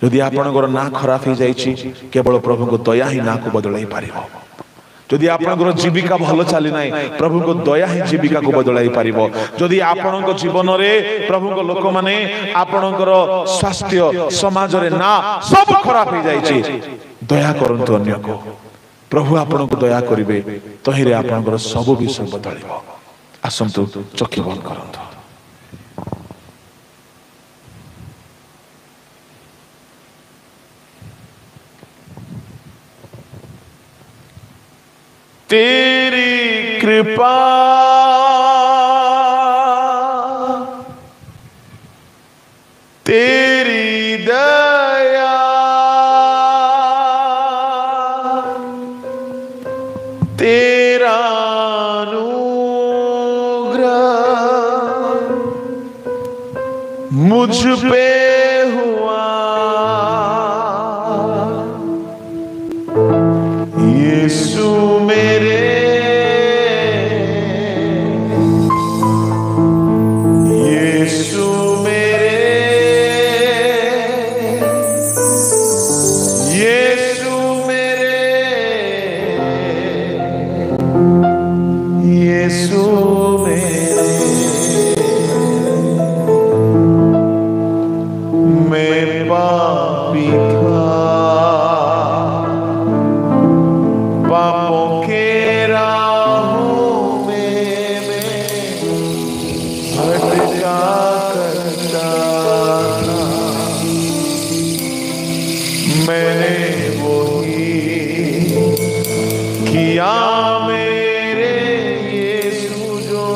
जदि आपणकर ना खराब हो जाइए केवल प्रभु को दया ही ना को बदलाई पार। जदि आपणकर जीविका भल चली ना प्रभु को दया ही जीविका को बदलाई पार। जदि आपण जीवन में प्रभु को लोक माने आपणकर स्वास्थ्य समाज रे ना सब खराब हो जाइए दया करंतु अन्य को प्रभु आपण को दया करिवे तहिरे आपणकर सब विषय बदलिबो। आसंतु चक्षु बंद करंतु। तेरी कृपा तेरी दया तेरा अनुग्रह मुझ पे हुआ यीशु मेरे यीशु मेरे यीशु मेरे यीशु मेरे मैं पापी था पापों के राहों में मैं भटका करता था। मैंने वही किया मेरे यीशु जो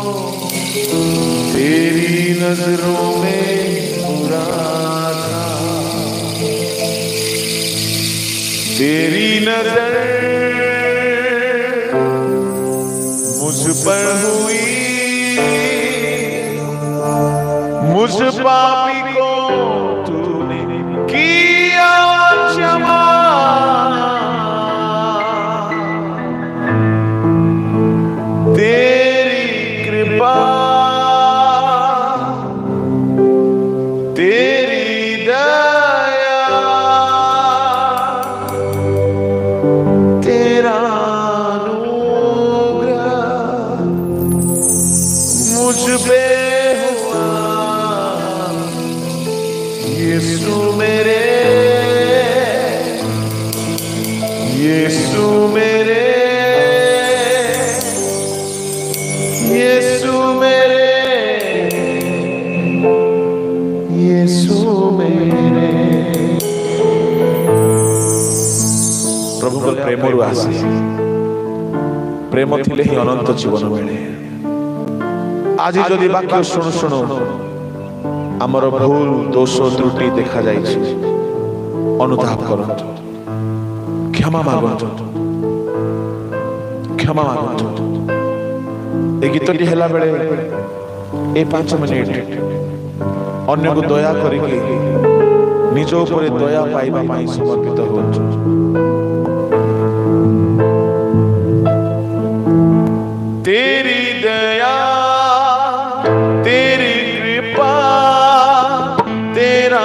तेरी नजरों में बुरा था। तेरी नजर मुझ पर हुई मुझ पापी को तूने किया क्षमा। तेरी कृपा तेरी दया तेरा मुझ पे हुआ यीशु मेरे यीशु मेरे यीशु मेरे यीशु मेरे। प्रभु को प्रेम आसे प्रेम थिले ही अनंत जीवन मिले। आज जदि वाक्य शुणु शुणु आमर भूल दोष त्रुटि देखा जाइए अनुताप करंतु क्षमा मागंतु क्षमा मागंतु। ए गीतटी हैला बेले ए 5 मिनिट अन्य को दया करिके निज उपरे दया पाइबा पाई समर्पित होंतु। तेरी दया तेरी कृपा तेरा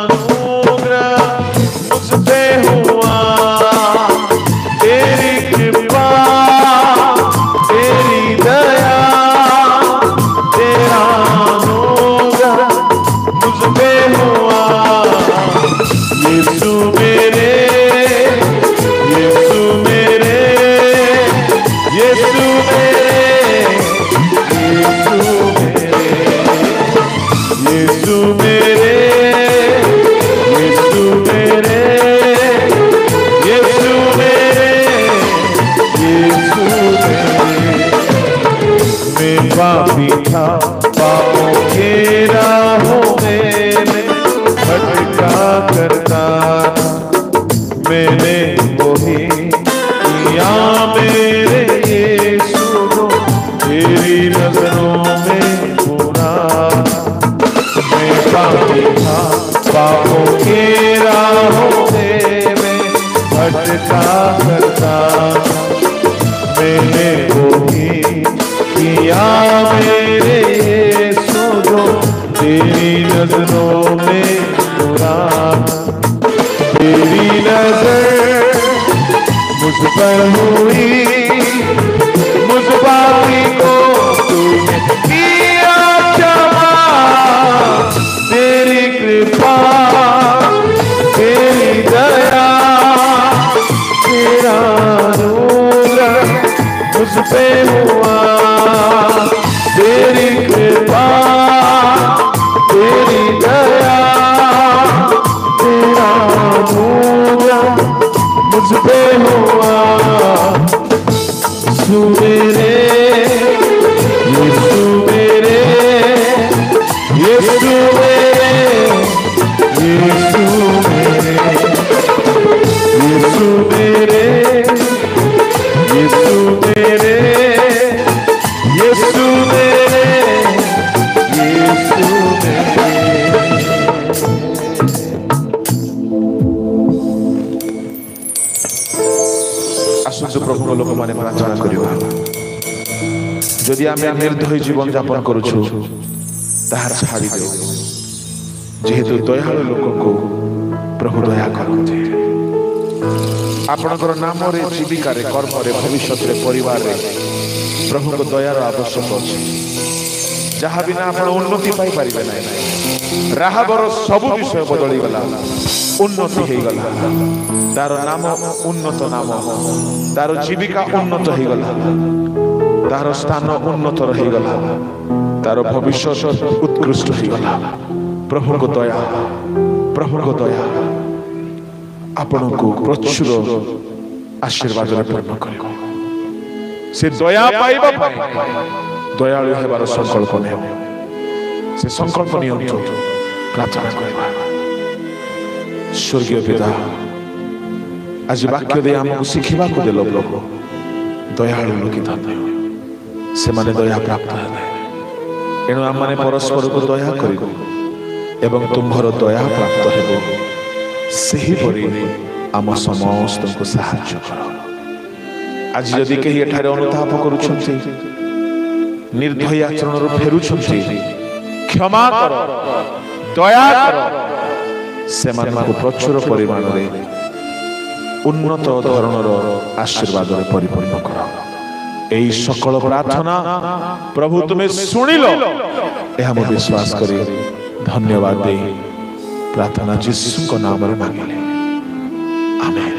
अनुग्रह मुझ पे हुआ। तेरी कृपा तेरी दया तेरा अनुग्रह मुझ पे हुआ यीशु मेरे यीशु मेरे यीशु मेरे यीशु मेरे यीशु मेरे यीशु मेरे यीशु मेरे। मैं पापी था पापों के राहों में भटका करता था। मैंने वही किया मेरे यीशु को तेरी नजरों में बुरा। मैं पापी था पापों के राहों में मैं भटका करता था। मैंने वही किया मेरे यीशु जो तेरी नजरों में बुरा। ମାନେ ପ୍ରାର୍ଥନା କରିବା। ଯଦି ଆମେ ନିର୍ଦ୍ଦୟୀ ଜୀବନ ଯାପନ କରୁଛୁ ତାହା ଛାଡ଼ି ଦେଉ, ଯେହେତୁ ଦୟାଳୁ ଲୋକଙ୍କୁ ପ୍ରଭୁ ଦୟା କରନ୍ତି। ଆପଣଙ୍କର ନାମରେ, ଜୀବିକାରେ, କର୍ମରେ, ଭବିଷ୍ୟତରେ, ପରିବାରରେ ପ୍ରଭୁଙ୍କ ଦୟାର ଆବଶ୍ୟକ ଅଛି। ଯାହା ବିନା ଆପଣ ଉନ୍ନତି ପାଇପାରିବେ ନାହିଁ। ରାହାବର ସବୁ ବିଷୟ ବଦଳିଗଲା, ଉନ୍ନତି ହେଇଗଲା। ତାର ନାମ ଉନ୍ନତ ନାମ, ତାର ଜୀବିକା ଉନ୍ନତ ହେଇଗଲା, ତାର ସ୍ଥାନ ଉନ୍ନତ ହେଇଗଲା, ତାର ଭବିଷ୍ୟତ ଉତ୍କୃଷ୍ଟ ହେଇଗଲା। ପ୍ରଭୁଙ୍କ ଦୟା, ପ୍ରଭୁଙ୍କ ଦୟା ଆପଣଙ୍କୁ ପ୍ରଚୁର ଆଶୀର୍ବାଦରେ ପୂର୍ଣ୍ଣ କରିବ। ସେ ଦୟା ପାଇବା ପାଇଁ ଦୟାଳୁ ହେବାର ସଂକଳ୍ପ ନେବ। ସେ ସଂକଳ୍ପ ନିଅନ୍ତୁ, ପ୍ରାର୍ଥନା କରିବା। ସ୍ୱର୍ଗୀୟ ପିତା, ଆଜି ବାକ୍ୟ ଦେଇ ଆମକୁ ଶିଖିବାକୁ ଦେଲ ପ୍ରଭୁ। ଦୟାଳୁ ଲୋକେ ଧନ୍ୟ, ସେମାନେ ଦୟା ପ୍ରାପ୍ତ ହେବେ। ଏଣୁ ଆମମାନେ ପରସ୍ପରକୁ ଦୟା କରିବୁ ଏବଂ ତୁମ୍ଭର ଦୟା ପ୍ରାପ୍ତ ହେବ। ସେହିପରି ଆମ ସମସ୍ତଙ୍କୁ ସାହାଯ୍ୟ କର। ଆଜି ଯଦି କେହି ଏଠାରେ ଅନୁତାପ କରୁଛନ୍ତି, ନିର୍ଦ୍ଦୟୀ ଆଚରଣରୁ ଫେରୁଛନ୍ତି, କ୍ଷମା କର, ଦୟା କର। ସେମାନଙ୍କୁ ପ୍ରଚୁର ପରିମାଣରେ ଉନ୍ନତ ଧରଣର ଆଶୀର୍ବାଦରେ ପରିପୂର୍ଣ୍ଣ କର। ଏହି ସକଳ ପ୍ରାର୍ଥନା ପ୍ରଭୁ ତୁମେ ଶୁଣିଲ, ଏହା ମୁଁ ବିଶ୍ୱାସ କରି ଧନ୍ୟବାଦ ଦେଇ ପ୍ରାର୍ଥନା ଯୀଶୁଙ୍କ ନାମରେ ମାଗିଲେ, ଆମେନ୍।